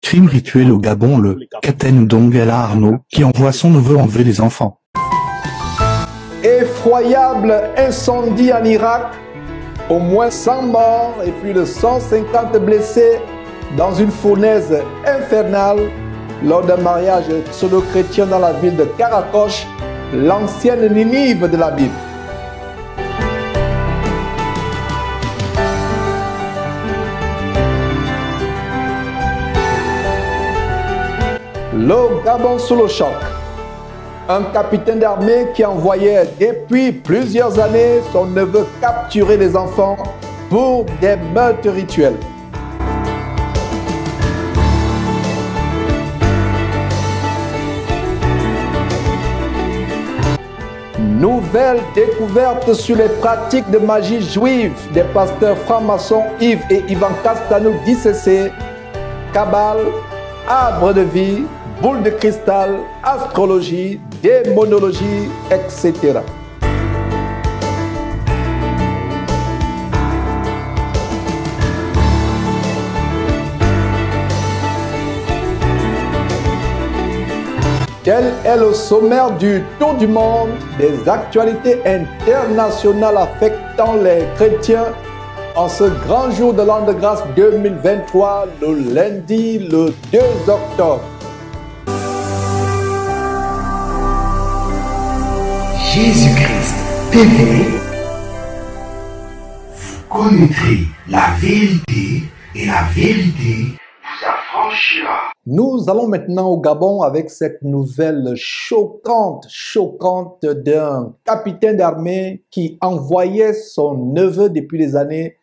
Crime rituel au Gabon, le capitaine Ndongala Arnaud, qui envoie son neveu enlever les enfants. Effroyable incendie en Irak, au moins 100 morts et plus de 150 blessés dans une fournaise infernale lors d'un mariage pseudo-chrétien dans la ville de Karakoche, l'ancienne Ninive de la Bible. Le Gabon sous le choc. Un capitaine d'armée qui envoyait depuis plusieurs années son neveu capturer les enfants pour des meurtres rituels. Nouvelle découverte sur les pratiques de magie juive des pasteurs francs-maçons Yves et Ivan Castanou d'ICC, Kabbale, arbre de vie, boule de cristal, astrologie, démonologie, etc. Tel est le sommaire du tour du monde des actualités internationales affectant les chrétiens en ce grand jour de l'an de grâce 2023, le lundi, le 2 octobre. Jésus-Christ TV, vous connaîtrez la vérité et la vérité vous affranchira. Nous allons maintenant au Gabon avec cette nouvelle choquante d'un capitaine d'armée qui envoyait son neveu depuis des années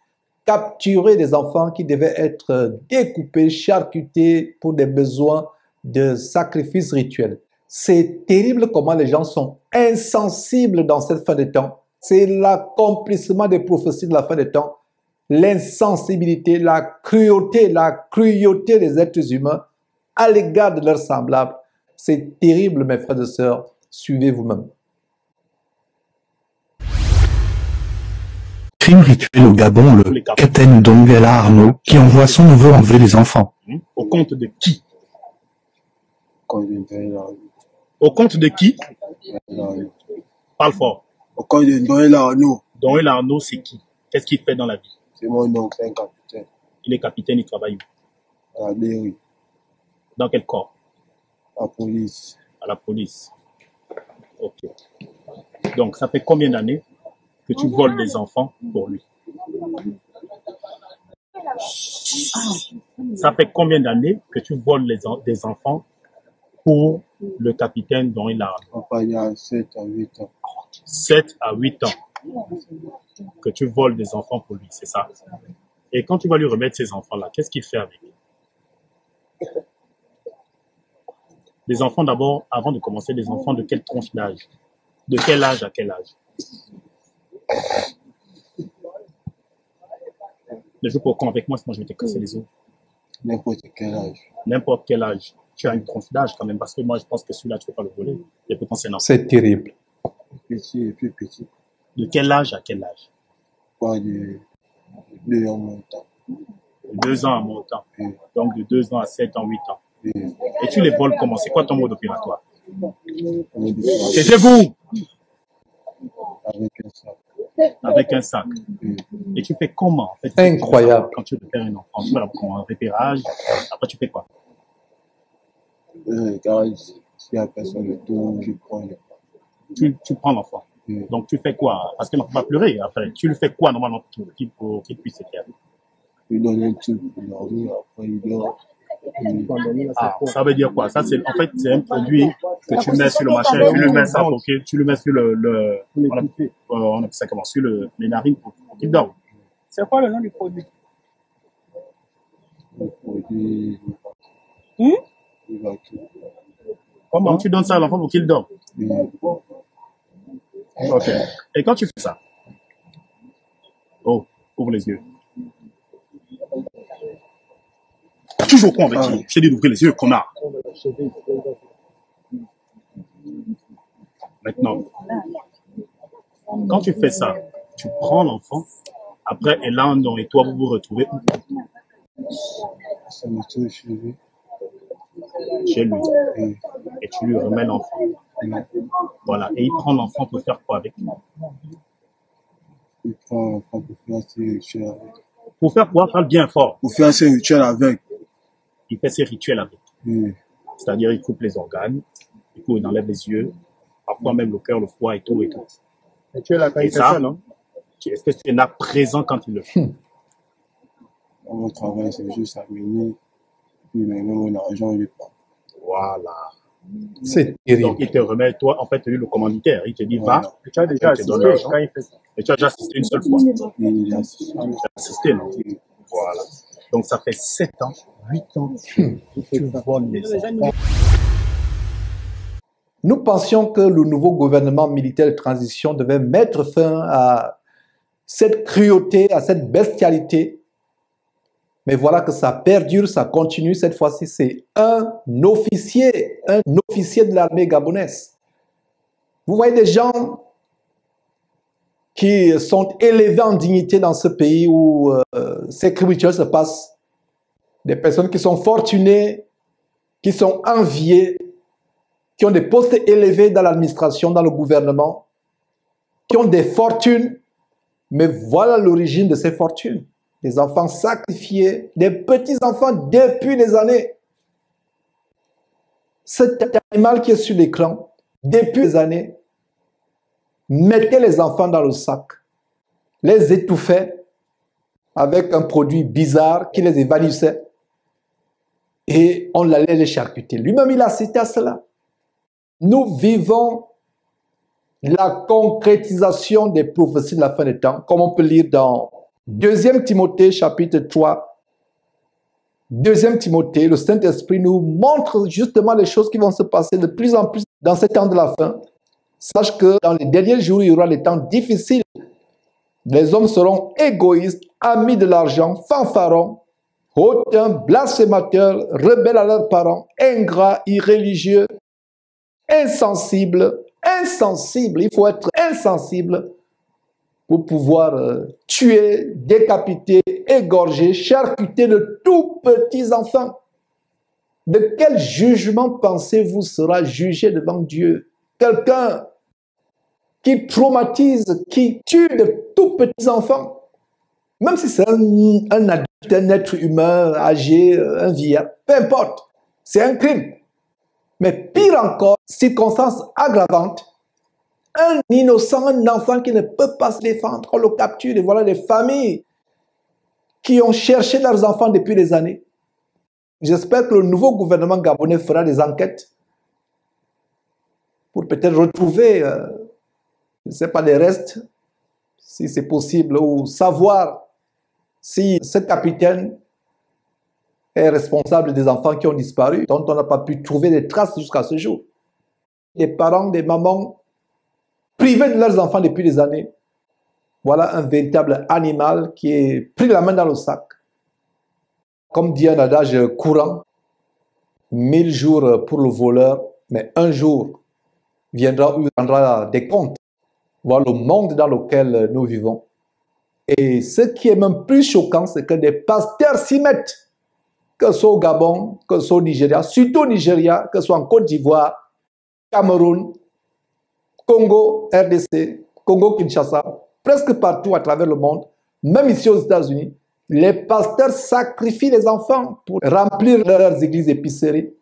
capturer des enfants qui devaient être découpés, charcutés pour des besoins de sacrifices rituels. C'est terrible comment les gens sont insensibles dans cette fin de temps. C'est l'accomplissement des prophéties de la fin des temps, l'insensibilité, la cruauté des êtres humains à l'égard de leurs semblables. C'est terrible, mes frères et sœurs. Suivez vous-même. Crime rituel au Gabon, le capitaine Ndongala Arnaud, qui envoie son neveu enlever les enfants. Au compte de qui? Au compte de qui? Parle fort. Au compte de Ndongala Arnaud. Ndongala Arnaud, c'est qui? Qu'est-ce qu'il fait dans la vie? C'est mon oncle, c'est un capitaine. Il est capitaine, il travaille où? À la mairie. Dans quel corps? À la police. À la police. Ok. Donc, ça fait combien d'années que tu voles des enfants pour lui? Ça fait combien d'années que tu voles des enfants pour le capitaine dont il a... Enfin, il y a 7 à 8 ans. 7 à 8 ans que tu voles des enfants pour lui, c'est ça? Et quand tu vas lui remettre ces enfants-là, qu'est-ce qu'il fait avec? Des enfants d'abord, avant de commencer, des enfants de quelle tranche d'âge? De quel âge à quel âge? Ne joue pas au con avec moi, sinon je vais te casser les os. N'importe quel âge. N'importe quel âge. Tu as une tranche d'âge quand même, parce que moi je pense que celui-là, tu ne peux pas le voler. Et pourtant c'est normal. C'est terrible. Petit et plus petit. De quel âge à quel âge? Pas de 2 ans en montant. De 2 ans à montant. Oui. Donc de 2 ans à 7 ans, 8 ans. Oui. Et tu les voles comment? C'est quoi ton mode opératoire? Avec Taisez-vous! un sac. Avec un sac. Oui. Et tu fais comment en fait? Incroyable. Quand tu veux faire un enfant, tu vas la prendre en repérage. Après tu fais quoi? Car s'il n'y a personne autour, je prends le... Tu prends l'enfant. Oui. Donc tu fais quoi? Parce qu'il ne va pas pleurer après. Tu lui fais quoi normalement pour qu'il puisse se taire? Je donne un truc pour dormir, après il dort. Ah, ça veut dire quoi? Ça, c'est, en fait, c'est un produit que tu mets sur le machin, tu le mets ça pour que, tu le mets sur on appelle ça comment? Sur les narines pour qu'il dorme. C'est quoi le nom du produit? Le produit, il va tout. Comment? Donc tu donnes ça à l'enfant pour qu'il dorme. Oui. Ok. Et quand tu fais ça? Oh, ouvre les yeux. Toujours con avec qui? Je t'ai dit d'ouvrir les yeux, connard. Maintenant, quand tu fais ça, tu prends l'enfant, après Elandon et toi, vous vous retrouvez où? Ça me touche chez lui. chez lui et tu lui remets l'enfant. Voilà. Et il prend l'enfant pour faire quoi avec? Il prend l'enfant pour faire ses rituels avec. Pour faire quoi? Parle bien fort. Pour faire ses rituels avec. Il fait ses rituels avec. C'est-à-dire, il coupe les organes, il enlève les yeux, parfois même le cœur, le foie et tout et tout. Et tu es là quand il fait ça, non? Est-ce que tu es là présent quand il le fait? Mon travail, c'est juste à mener. Puis maintenant, mon argent, il est pas. Voilà. C'est terrible. Donc, il te remet, toi, en fait, tu es le commanditaire. Il te dit, va. Et tu as déjà assisté quand il fait ça. Et tu as déjà assisté une seule fois. Il a assisté. Tu as assisté, non? Voilà. Donc, ça fait 7 ans, 8 ans que tu voles les enfants. Nous pensions que le nouveau gouvernement militaire de transition devait mettre fin à cette cruauté, à cette bestialité. Mais voilà que ça perdure, ça continue. Cette fois-ci, c'est un officier de l'armée gabonaise. Vous voyez des gens qui sont élevés en dignité dans ce pays où ces crimes rituels se passent. Des personnes qui sont fortunées, qui sont enviées, qui ont des postes élevés dans l'administration, dans le gouvernement, qui ont des fortunes. Mais voilà l'origine de ces fortunes. Des enfants sacrifiés, des petits-enfants depuis des années. Cet animal qui est sur l'écran, depuis des années, mettait les enfants dans le sac, les étouffait avec un produit bizarre qui les évanouissait et on allait les charcuter. Lui-même, il a cité à cela. Nous vivons la concrétisation des prophéties de la fin des temps, comme on peut lire dans 2 Timothée chapitre 3. 2 Timothée, le Saint-Esprit nous montre justement les choses qui vont se passer de plus en plus dans ces temps de la fin. Sache que dans les derniers jours, il y aura des temps difficiles. Les hommes seront égoïstes, amis de l'argent, fanfarons, hautains, blasphémateurs, rebelles à leurs parents, ingrats, irréligieux, insensibles. Il faut être insensible pour pouvoir tuer, décapiter, égorger, charcuter de tout petits enfants. De quel jugement pensez-vous sera jugé devant Dieu? Quelqu'un qui traumatise, qui tue de tout petits enfants, même si c'est un adulte, un être humain âgé, un vieillard, peu importe, c'est un crime. Mais pire encore, circonstance aggravante, un innocent, un enfant qui ne peut pas se défendre, on le capture, et voilà des familles qui ont cherché leurs enfants depuis des années. J'espère que le nouveau gouvernement gabonais fera des enquêtes pour peut-être retrouver, je ne sais pas, des restes, si c'est possible, ou savoir si ce capitaine est responsable des enfants qui ont disparu, dont on n'a pas pu trouver des traces jusqu'à ce jour. Des parents, des mamans, privés de leurs enfants depuis des années. Voilà un véritable animal qui est pris la main dans le sac. Comme dit un adage courant, 1000 jours pour le voleur, mais un jour viendra où il rendra des comptes. Voilà le monde dans lequel nous vivons. Et ce qui est même plus choquant, c'est que des pasteurs s'y mettent, que ce soit au Gabon, que ce soit au Nigeria, surtout au Nigeria, que ce soit en Côte d'Ivoire, Cameroun, Congo, RDC, Congo-Kinshasa, presque partout à travers le monde, même ici aux États-Unis, les pasteurs sacrifient les enfants pour remplir leurs églises épiceries,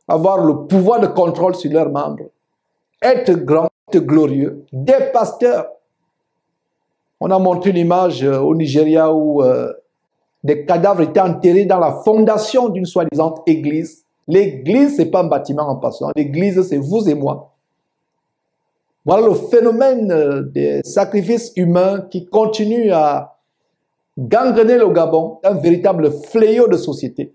avoir le pouvoir de contrôle sur leurs membres, être grands, être glorieux. Des pasteurs. On a montré une image au Nigeria où des cadavres étaient enterrés dans la fondation d'une soi-disant église. L'église, ce n'est pas un bâtiment en passant. L'église, c'est vous et moi. Voilà le phénomène des sacrifices humains qui continue à gangrener le Gabon, un véritable fléau de société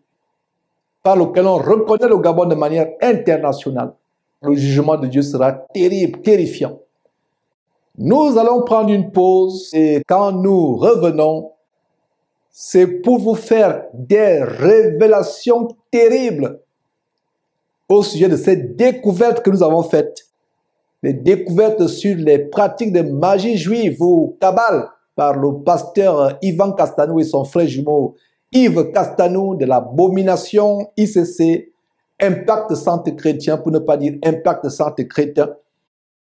par lequel on reconnaît le Gabon de manière internationale. Le jugement de Dieu sera terrible, terrifiant. Nous allons prendre une pause et quand nous revenons, c'est pour vous faire des révélations terribles au sujet de ces découvertes que nous avons faites. Les découvertes sur les pratiques de magie juive ou cabale par le pasteur Ivan Castanou et son frère jumeau Yves Castanou de l'abomination ICC Impact Centre Chrétien, pour ne pas dire Impact Centre Chrétien,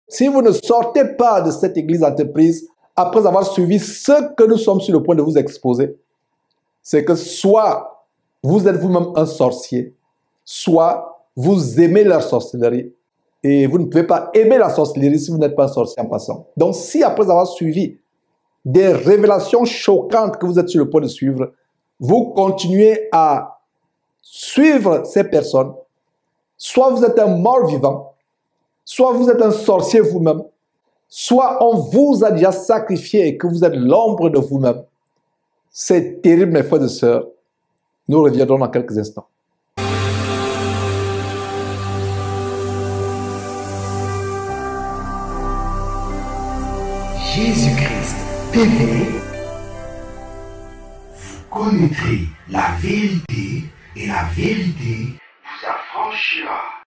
si vous ne sortez pas de cette église entreprise, après avoir suivi ce que nous sommes sur le point de vous exposer, c'est que soit vous êtes vous-même un sorcier, soit vous aimez la sorcellerie, et vous ne pouvez pas aimer la sorcellerie si vous n'êtes pas un sorcier en passant. Donc si après avoir suivi des révélations choquantes que vous êtes sur le point de suivre, vous continuez à suivre ces personnes, soit vous êtes un mort vivant, soit vous êtes un sorcier vous-même, soit on vous a déjà sacrifié et que vous êtes l'ombre de vous-même. C'est terrible, mes frères et sœurs. Nous reviendrons dans quelques instants. Jésus-Christ TV, vous connaîtrez la vérité et la vérité vous affranchira.